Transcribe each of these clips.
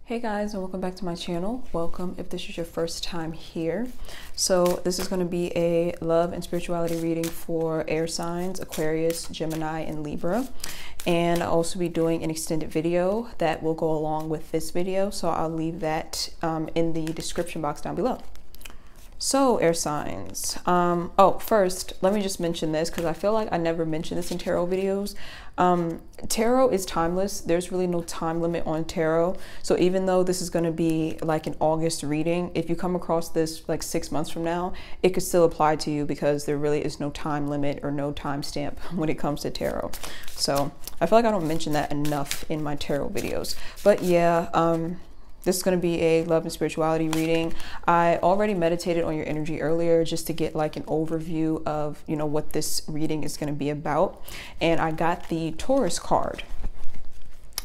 Hey guys, and welcome back to my channel. Welcome if this is your first time here. So this is going to be a love and spirituality reading for air signs, Aquarius, Gemini, and Libra. And I'll also be doing an extended video that will go along with this video. So I'll leave that in the description box down below. So air signs. First, let me just mention this because I feel like I never mention this in tarot videos. Tarot is timeless. There's really no time limit on tarot. So even though this is going to be like an August reading, if you come across this like 6 months from now, it could still apply to you because there really is no time limit or no time stamp when it comes to tarot. So I feel like I don't mention that enough in my tarot videos. But yeah, this is going to be a love and spirituality reading. I already meditated on your energy earlier just to get like an overview of, you know, what this reading is going to be about. And I got the Taurus card,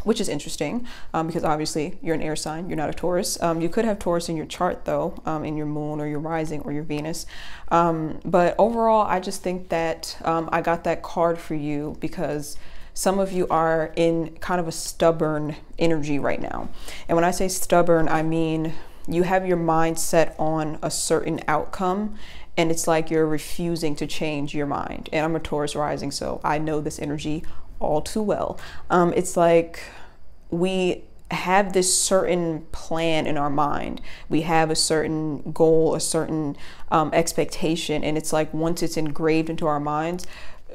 which is interesting because obviously you're an air sign, you're not a Taurus. You could have Taurus in your chart though, in your moon or your rising or your Venus. But overall, I just think that I got that card for you because some of you are in kind of a stubborn energy right now. And when I say stubborn, I mean you have your mind set on a certain outcome and it's like you're refusing to change your mind. And I'm a Taurus rising, so I know this energy all too well. It's like we have this certain plan in our mind. We have a certain goal, a certain expectation. And it's like once it's engraved into our minds,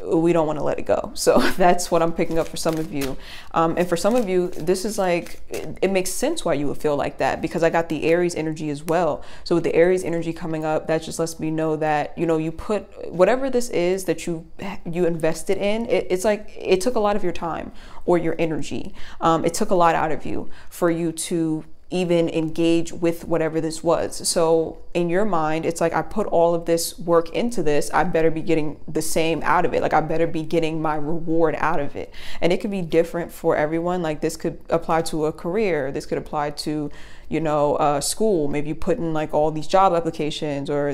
we don't want to let it go. So that's what I'm picking up for some of you. And for some of you, this is like, it makes sense why you would feel like that because I got the Aries energy as well. So with the Aries energy coming up, that just lets me know that, you know, you put whatever this is that you invested in, it's like, it took a lot of your time or your energy. It took a lot out of you for you to even engage with whatever this was. So in your mind, it's like, I put all of this work into this, I better be getting the same out of it. Like I better be getting my reward out of it. And it could be different for everyone. Like this could apply to a career. This could apply to, you know, school. Maybe you put in like all these job applications or,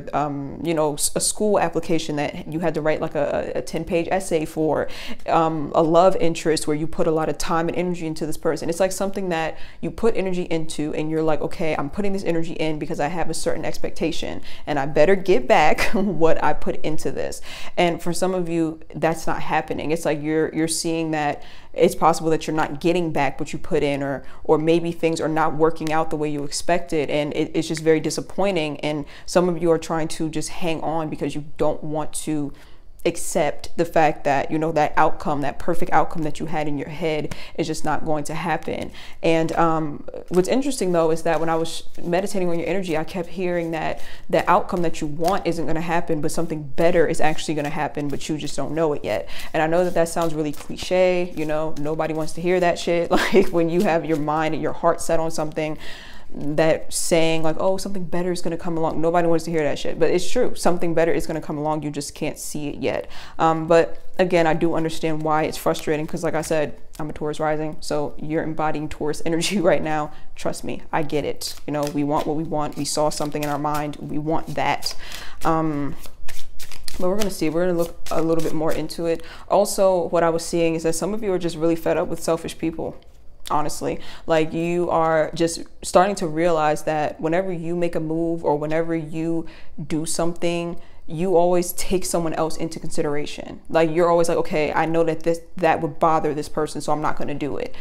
you know, a school application that you had to write like a 10-page essay for, a love interest where you put a lot of time and energy into this person. It's like something that you put energy into and you're like, okay, I'm putting this energy in because I have a certain expectation and I better get back what I put into this. And for some of you, that's not happening. It's like you're seeing that it's possible that you're not getting back what you put in, or maybe things are not working out the way you expected, and it's just very disappointing. And some of you are trying to just hang on because you don't want to accept the fact that, you know, that outcome, that perfect outcome that you had in your head is just not going to happen. And what's interesting though is that when I was meditating on your energy, I kept hearing that the outcome that you want isn't going to happen, but something better is actually going to happen, but you just don't know it yet. And I know that that sounds really cliche, you know, nobody wants to hear that shit. Like when you have your mind and your heart set on something, that saying like, oh, something better is going to come along. Nobody wants to hear that shit, but it's true. Something better is going to come along. You just can't see it yet. But again, I do understand why it's frustrating because like I said, I'm a Taurus rising. So you're embodying Taurus energy right now. Trust me, I get it. You know, we want what we want. We saw something in our mind. We want that. But we're going to see, we're going to look a little bit more into it. Also, what I was seeing is that some of you are just really fed up with selfish people. Honestly, like you are just starting to realize that whenever you make a move or whenever you do something, you always take someone else into consideration. Like you're always like, okay, I know that that would bother this person, so I'm not going to do it.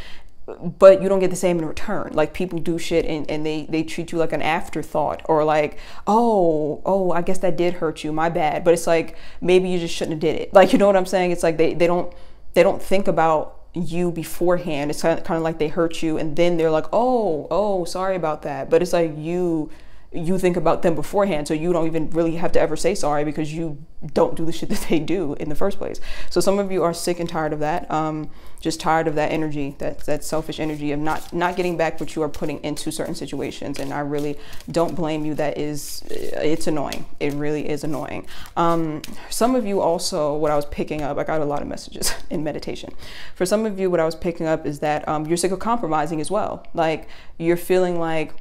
But you don't get the same in return. Like people do shit and they treat you like an afterthought, or like, oh, I guess that did hurt you, my bad. But it's like, maybe you just shouldn't have did it. Like, you know what I'm saying? It's like they don't think about you beforehand. It's kind of like they hurt you and then they're like, oh, sorry about that. But it's like you think about them beforehand, so you don't even really have to ever say sorry because you don't do the shit that they do in the first place. So some of you are sick and tired of that, just tired of that energy, that selfish energy of not getting back what you are putting into certain situations. And I really don't blame you. It's annoying. It really is annoying. Some of you also, what I was picking up, I got a lot of messages in meditation. For some of you, what I was picking up is that you're sick of compromising as well. Like you're feeling like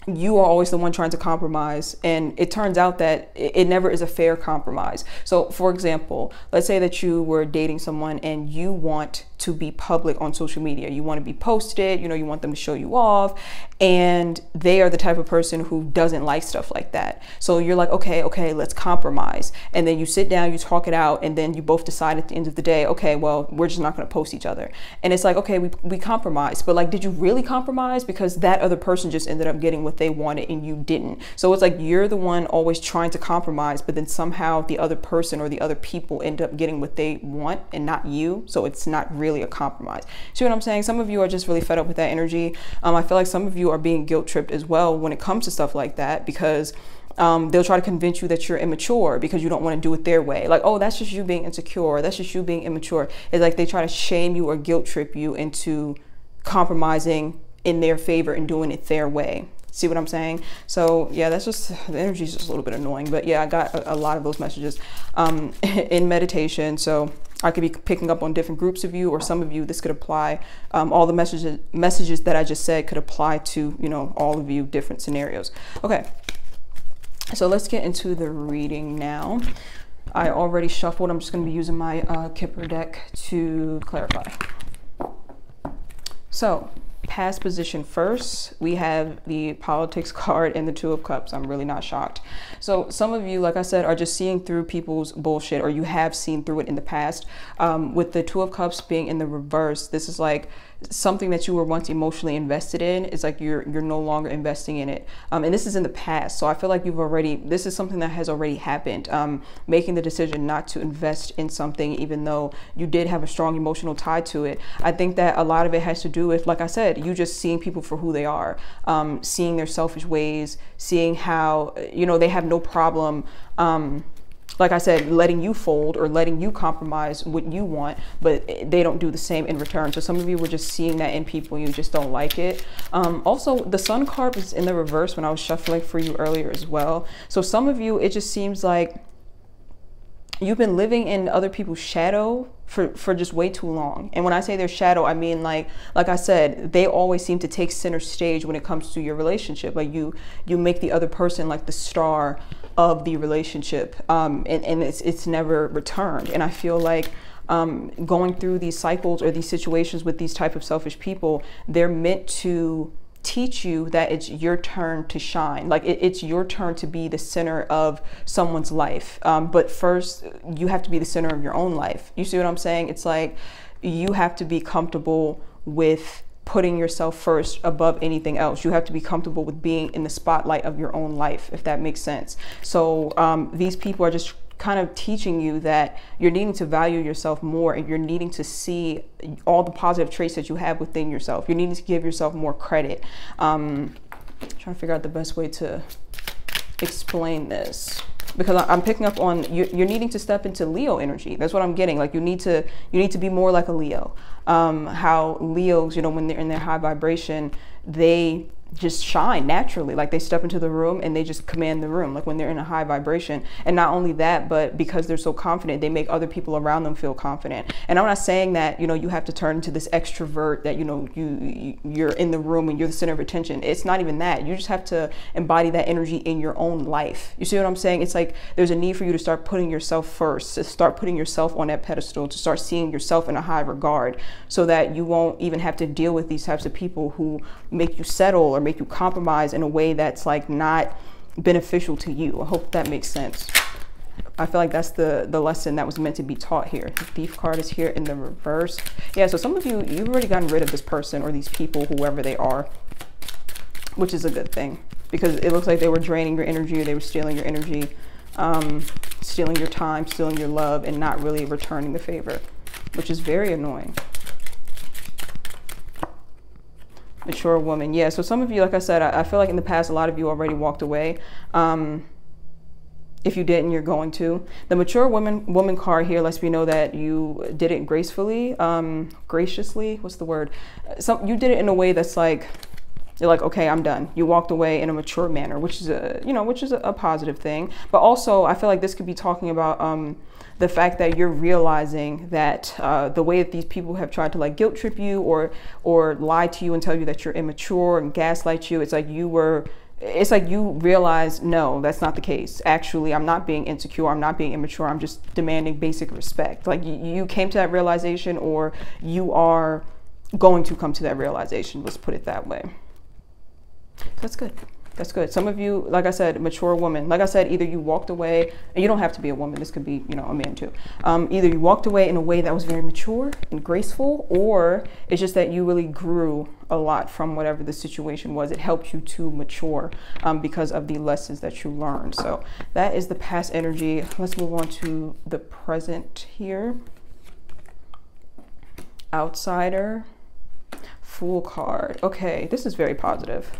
you are always the one trying to compromise, and it turns out that it never is a fair compromise. So for example, let's say that you were dating someone and you want to be public on social media, you want to be posted, you know, you want them to show you off, and they are the type of person who doesn't like stuff like that. So you're like, okay, let's compromise. And then you sit down, you talk it out, and then you both decide at the end of the day, okay, well, we're just not going to post each other. And it's like, okay, we compromised, but like, did you really compromise? Because that other person just ended up getting what they wanted and you didn't. So it's like you're the one always trying to compromise, but then somehow the other person or the other people end up getting what they want and not you. So it's not really a compromise. See what I'm saying? Some of you are just really fed up with that energy. I feel like some of you are being guilt tripped as well when it comes to stuff like that, because they'll try to convince you that you're immature because you don't want to do it their way. Like, oh, that's just you being insecure. That's just you being immature. It's like they try to shame you or guilt trip you into compromising in their favor and doing it their way. See what I'm saying? So yeah, that's just, the energy is just a little bit annoying, but yeah, I got a lot of those messages in meditation. So I could be picking up on different groups of you, or some of you, this could apply. All the messages that I just said could apply to, you know, all of you, different scenarios. Okay, so let's get into the reading now. I already shuffled. I'm just going to be using my Kipper deck to clarify. So past position first, we have the politics card and the Two of Cups. I'm really not shocked. So some of you, like I said, are just seeing through people's bullshit, or you have seen through it in the past. With the Two of Cups being in the reverse, this is like something that you were once emotionally invested in. It's like you're no longer investing in it, and this is in the past. So I feel like this is something that has already happened. Making the decision not to invest in something, even though you did have a strong emotional tie to it. I think that a lot of it has to do with, like I said, you just seeing people for who they are, seeing their selfish ways, seeing how, you know, they have no problem, like I said, letting you fold or letting you compromise what you want, but they don't do the same in return. So some of you were just seeing that in people and you just don't like it. Also, the Sun card was in the reverse when I was shuffling for you earlier as well. So some of you, it just seems like you've been living in other people's shadow for just way too long. And when I say their shadow, I mean like I said, they always seem to take center stage when it comes to your relationship. Like you make the other person like the star of the relationship, and it's never returned. And I feel like going through these cycles or these situations with these type of selfish people, they're meant to teach you that it's your turn to shine. Like it's your turn to be the center of someone's life. But first, you have to be the center of your own life. You see what I'm saying? It's like you have to be comfortable with putting yourself first above anything else. You have to be comfortable with being in the spotlight of your own life, if that makes sense. So these people are just kind of teaching you that you're needing to value yourself more, and you're needing to see all the positive traits that you have within yourself. You're needing to give yourself more credit. Trying to figure out the best way to explain this, because I'm picking up on you're needing to step into Leo energy. That's what I'm getting. Like you need to be more like a Leo. How Leos, you know, when they're in their high vibration, they just shine naturally. Like they step into the room and they just command the room, like when they're in a high vibration. And not only that, but because they're so confident, they make other people around them feel confident. And I'm not saying that, you know, you have to turn into this extrovert that, you know, you're in the room and you're the center of attention. It's not even that. You just have to embody that energy in your own life. You see what I'm saying? It's like there's a need for you to start putting yourself first, to start putting yourself on that pedestal, to start seeing yourself in a high regard, so that you won't even have to deal with these types of people who make you settle or make you compromise in a way that's like not beneficial to you. I hope that makes sense. I feel like that's the lesson that was meant to be taught here. The Thief card is here in the reverse. Yeah, so some of you, you've already gotten rid of this person or these people, whoever they are, which is a good thing, because it looks like they were draining your energy, or they were stealing your energy, stealing your time, stealing your love, and not really returning the favor, which is very annoying. Mature woman. Yeah, so some of you, like I said, I feel like in the past a lot of you already walked away. If you didn't, you're going to. The mature woman card here lets me know that you did it gracefully, graciously, what's the word? You did it in a way that's like, you're like, okay, I'm done. You walked away in a mature manner, which is a positive thing. But also I feel like this could be talking about the fact that you're realizing that the way that these people have tried to like guilt trip you or lie to you and tell you that you're immature and gaslight you, it's like you were it's like you realize, no, that's not the case. Actually, I'm not being insecure. I'm not being immature. I'm just demanding basic respect. Like you came to that realization, or you are going to come to that realization. Let's put it that way. That's good. That's good. Some of you, like I said, mature woman. Like I said, either you walked away, and you don't have to be a woman. This could be, you know, a man too. Either you walked away in a way that was very mature and graceful, or it's just that you really grew a lot from whatever the situation was. It helped you to mature because of the lessons that you learned. So that is the past energy. Let's move on to the present here. Outsider, Fool card. Okay, this is very positive.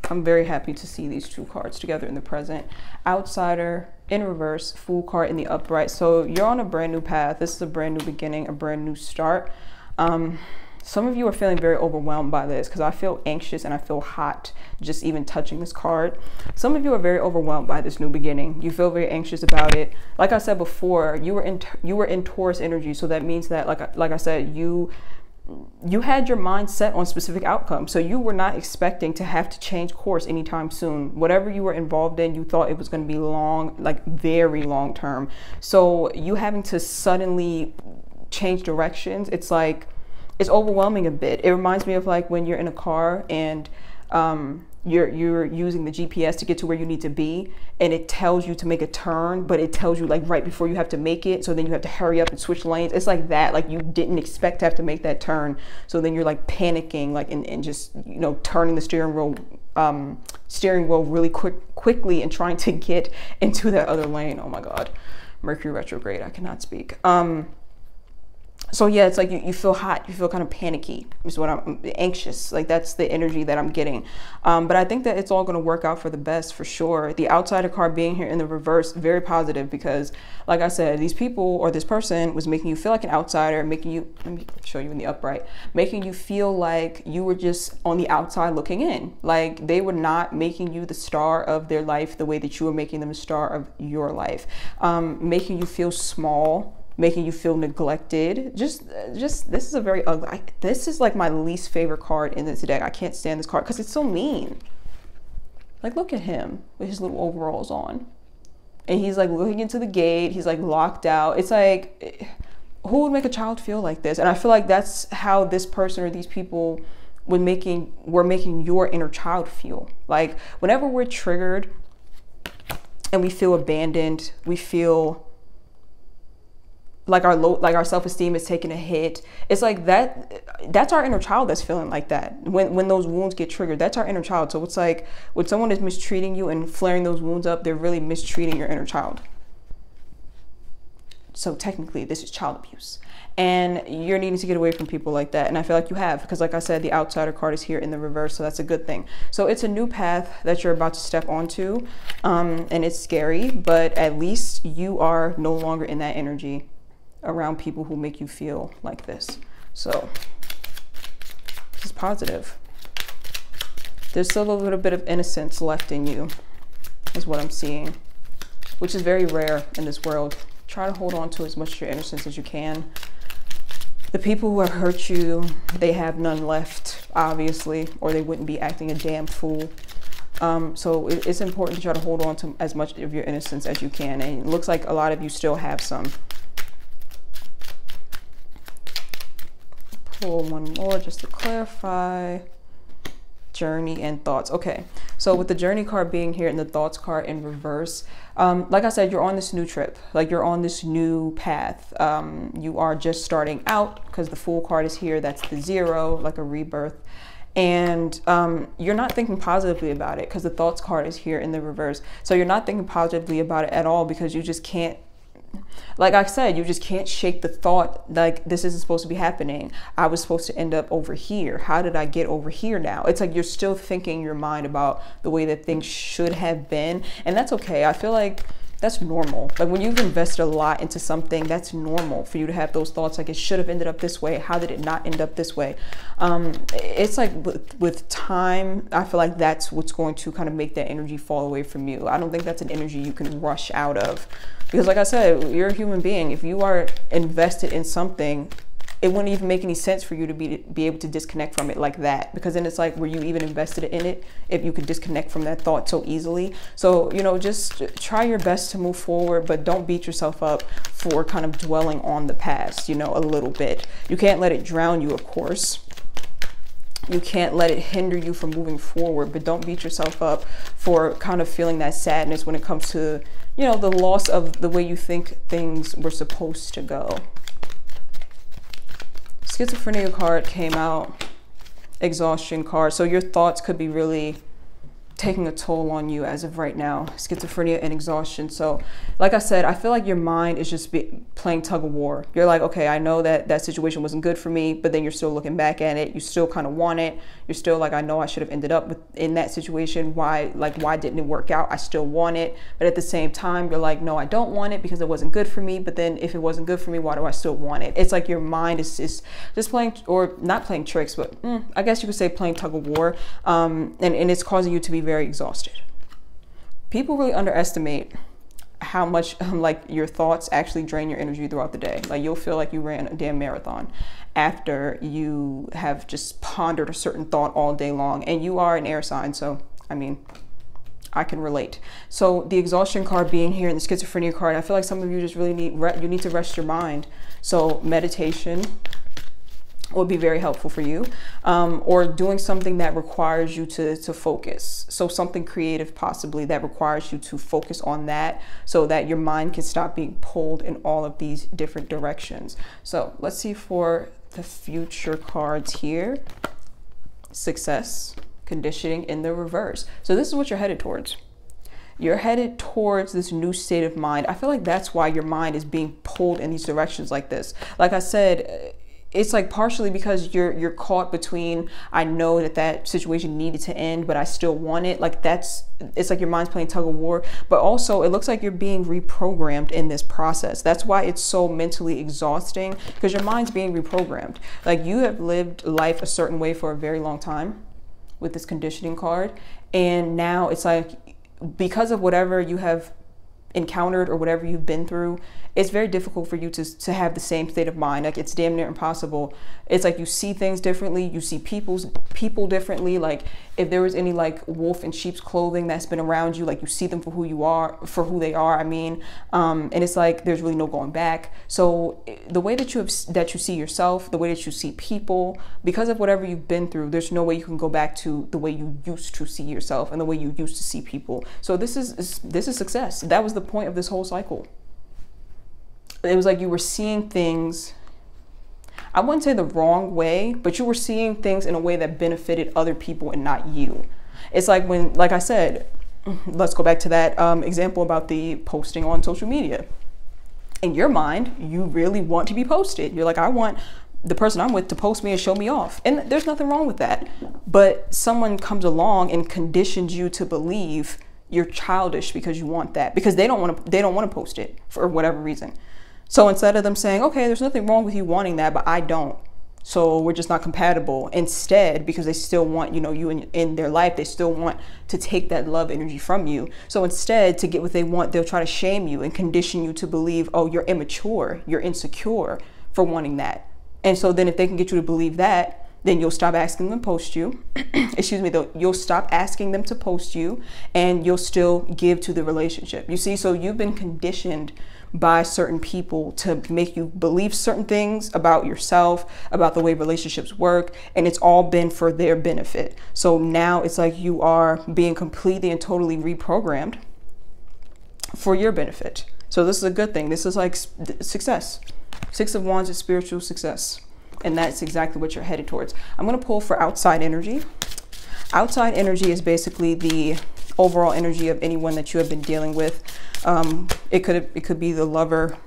I'm very happy to see these two cards together in the present. Outsider in reverse, Fool card in the upright. So you're on a brand new path. This is a brand new beginning, a brand new start. Some of you are feeling very overwhelmed by this, because I feel anxious and I feel hot just even touching this card. Some of you are very overwhelmed by this new beginning. You feel very anxious about it. Like I said before, you were in Taurus energy, so that means that, like I said, you had your mind set on specific outcomes. So you were not expecting to have to change course anytime soon. Whatever you were involved in, you thought it was going to be long, like very long term. So you having to suddenly change directions, it's like, it's overwhelming a bit. It reminds me of like when you're in a car and you're using the GPS to get to where you need to be, and it tells you to make a turn, but it tells you like right before you have to make it, so then you have to hurry up and switch lanes. It's like that, like you didn't expect to have to make that turn, so then you're like panicking, like and just, you know, turning the steering wheel really quickly and trying to get into that other lane. Oh my God, Mercury retrograde, I cannot speak. So yeah, it's like you feel hot, you feel kind of panicky, is what I'm anxious. Like that's the energy that I'm getting. But I think that it's all going to work out for the best for sure. The outsider card being here in the reverse, very positive, because like I said, these people or this person was making you feel like an outsider, making you, let me show you in the upright, making you feel like you were just on the outside looking in. Like they were not making you the star of their life the way that you were making them the star of your life. Making you feel small, making you feel neglected. Just this is a very ugly, this is like my least favorite card in this deck. I can't stand this card because it's so mean. Like look at him with his little overalls on, and he's like looking into the gate, he's like locked out. It's like, who would make a child feel like this? And I feel like that's how this person or these people were making your inner child feel. Like whenever we're triggered and we feel abandoned, we feel like our self-esteem is taking a hit. It's like that's our inner child that's feeling like that. When those wounds get triggered, that's our inner child. So it's like when someone is mistreating you and flaring those wounds up, they're really mistreating your inner child. So technically this is child abuse, and you're needing to get away from people like that. And I feel like you have, because like I said, the outsider card is here in the reverse, so that's a good thing. So it's a new path that you're about to step onto, and it's scary, but at least you are no longer in that energy around people who make you feel like this. So this is positive. There's still a little bit of innocence left in you, is what I'm seeing, which is very rare in this world. Try to hold on to as much of your innocence as you can. The people who have hurt you, they have none left, obviously, or they wouldn't be acting a damn fool. So it's important to try to hold on to as much of your innocence as you can. And it looks like a lot of you still have some. Pull one more just to clarify. Journey and thoughts. Okay, so with the journey card being here and the thoughts card in reverse, like I said, you're on this new trip, like you're on this new path. You are just starting out, because the Fool card is here. That's the 0, like a rebirth. And you're not thinking positively about it, because the thoughts card is here in the reverse. So you're not thinking positively about it at all, because you just can't, like I said, you just can't shake the thought like this isn't supposed to be happening. I was supposed to end up over here. How did I get over here now? It's like you're still thinking in your mind about the way that things should have been. And that's okay. I feel like that's normal. Like when you've invested a lot into something, that's normal for you to have those thoughts like it should have ended up this way. How did it not end up this way? It's like with time, I feel like that's what's going to kind of make that energy fall away from you. I don't think that's an energy you can rush out of. Because like I said, you're a human being. If you are invested in something, it wouldn't even make any sense for you to be able to disconnect from it like that, because then it's like, were you even invested in it if you could disconnect from that thought so easily? So, you know, just try your best to move forward, but don't beat yourself up for kind of dwelling on the past, you know, a little bit. You can't let it drown you, of course. You can't let it hinder you from moving forward, but don't beat yourself up for kind of feeling that sadness when it comes to, you know, the loss of the way you think things were supposed to go. Schizophrenia card came out, exhaustion card. So your thoughts could be really taking a toll on you as of right now. Schizophrenia and exhaustion. So like I said, I feel like your mind is just playing tug of war. You're like, okay, I know that that situation wasn't good for me, but then you're still looking back at it. You still kind of want it. You're still like, I know I should have ended up in that situation. Why didn't it work out? I still want it. But at the same time, you're like, no, I don't want it because it wasn't good for me. But then if it wasn't good for me, why do I still want it? It's like your mind is just playing, or not playing tricks, but I guess you could say playing tug of war. And it's causing you to be very exhausted. People really underestimate how much like your thoughts actually drain your energy throughout the day. Like you'll feel like you ran a damn marathon after you have just pondered a certain thought all day long. And you are an air sign, so I mean, I can relate. So the exhaustion card being here and the schizophrenia card, I feel like some of you just really need to rest your mind. So meditation would be very helpful for you, or doing something that requires you to focus. So something creative possibly that requires you to focus on that, so that your mind can stop being pulled in all of these different directions. So let's see for the future cards here. Success, conditioning in the reverse. So this is what you're headed towards. You're headed towards this new state of mind. I feel like that's why your mind is being pulled in these directions like this. Like I said, it's like partially because you're caught between, I know that situation needed to end, but I still want it. Like it's like your mind's playing tug of war, but also it looks like you're being reprogrammed in this process. That's why it's so mentally exhausting, because your mind's being reprogrammed. Like you have lived life a certain way for a very long time with this conditioning card. And now it's like, because of whatever you have encountered or whatever you've been through, it's very difficult for you to have the same state of mind. Like it's damn near impossible. It's like you see things differently, you see people differently. Like if there was any like wolf in sheep's clothing that's been around you, like you see them for who they are, I mean, and it's like there's really no going back. So the way that you see yourself, the way that you see people, because of whatever you've been through, there's no way you can go back to the way you used to see yourself and the way you used to see people. So this is success. That was the point of this whole cycle. It was like you were seeing things, I wouldn't say the wrong way, but you were seeing things in a way that benefited other people and not you. It's like when, like I said, let's go back to that example about the posting on social media. In your mind, you really want to be posted. You're like, I want the person I'm with to post me and show me off. And there's nothing wrong with that. But someone comes along and conditions you to believe you're childish because you want that, because they don't want to post it for whatever reason. So instead of them saying, okay, there's nothing wrong with you wanting that, but I don't, so we're just not compatible. Instead, because they still want, you know, you in their life, they still want to take that love energy from you. So instead, to get what they want, they'll try to shame you and condition you to believe, oh, you're immature, you're insecure for wanting that. And so then if they can get you to believe that, then you'll stop asking them to post you. Excuse me, though, you'll stop asking them to post you, and you'll still give to the relationship. You see, so you've been conditioned by certain people to make you believe certain things about yourself, about the way relationships work, and it's all been for their benefit. So now it's like you are being completely and totally reprogrammed for your benefit. So this is a good thing. This is like success. Six of Wands is spiritual success, and that's exactly what you're headed towards. I'm going to pull for outside energy. Outside energy is basically the overall energy of anyone that you have been dealing with. It could be the lover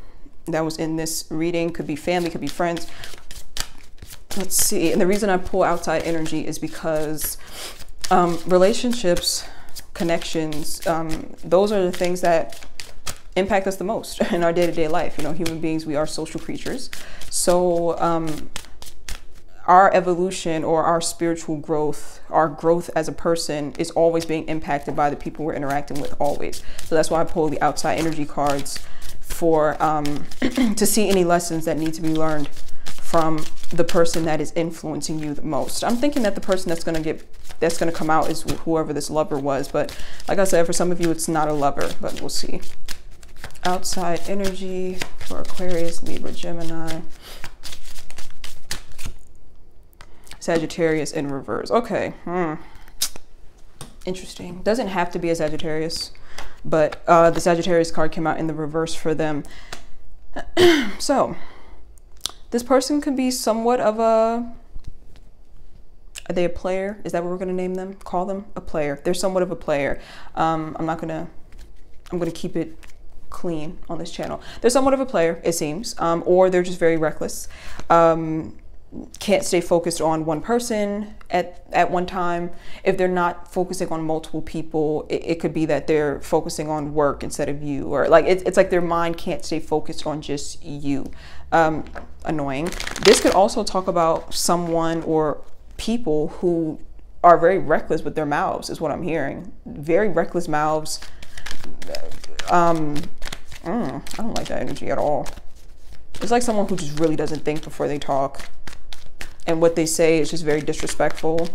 that was in this reading, could be family, could be friends. Let's see. And the reason I pull outside energy is because relationships, connections, those are the things that impact us the most in our day-to-day life. You know, human beings, we are social creatures. So our evolution or our spiritual growth, our growth as a person is always being impacted by the people we're interacting with, always. So that's why I pull the outside energy cards for to see any lessons that need to be learned from the person that is influencing you the most. I'm thinking that the person that's going to come out is whoever this lover was. But like I said, for some of you, it's not a lover, but we'll see. Outside energy for Aquarius, Libra, Gemini, Sagittarius in reverse. Okay. Interesting. Doesn't have to be a Sagittarius, but the Sagittarius card came out in the reverse for them. So this person could be somewhat of a, are they a player? Is that what we're going to name them? Call them a player. They're somewhat of a player. I'm going to keep it clean on this channel. They're somewhat of a player, it seems, or they're just very reckless. Can't stay focused on one person at one time. If they're not focusing on multiple people, it could be that they're focusing on work instead of you, or like it's like their mind can't stay focused on just you. Annoying. This could also talk about someone or people who are very reckless with their mouths, is what I'm hearing. Very reckless mouths. I don't like that energy at all. It's like someone who just really doesn't think before they talk. And what they say is just very disrespectful,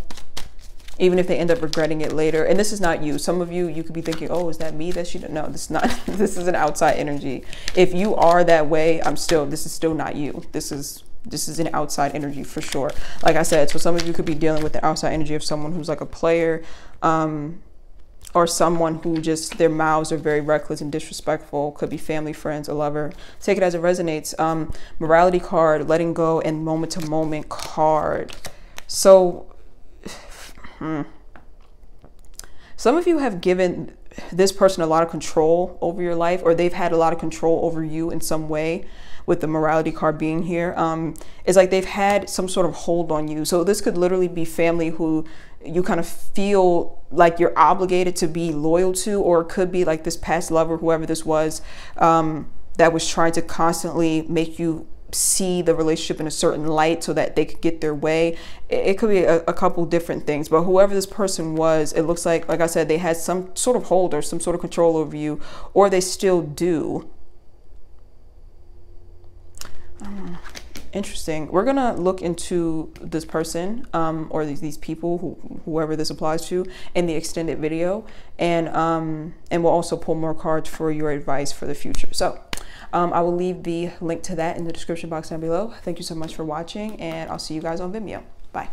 even if they end up regretting it later. And this is not you. Some of you, you could be thinking, oh, is that me that she didn't know? This is not, this is an outside energy. If you are that way, this is still not you. This is an outside energy for sure. Like I said, so some of you could be dealing with the outside energy of someone who's like a player, or someone who just, their mouths are very reckless and disrespectful. Could be family, friends, a lover. Take it as it resonates. Morality card, letting go, and moment to moment card. So some of you have given this person a lot of control over your life, or they've had a lot of control over you in some way. With the morality card being here, it's like they've had some sort of hold on you. So this could literally be family who you kind of feel like you're obligated to be loyal to, or it could be like this past lover, whoever this was, that was trying to constantly make you see the relationship in a certain light so that they could get their way. It could be a couple different things, but whoever this person was, it looks like I said, they had some sort of hold or some sort of control over you, or they still do. Interesting. We're gonna look into this person or these people, whoever this applies to, in the extended video, and we'll also pull more cards for your advice for the future. So I will leave the link to that in the description box down below. Thank you so much for watching, and I'll see you guys on Vimeo. Bye.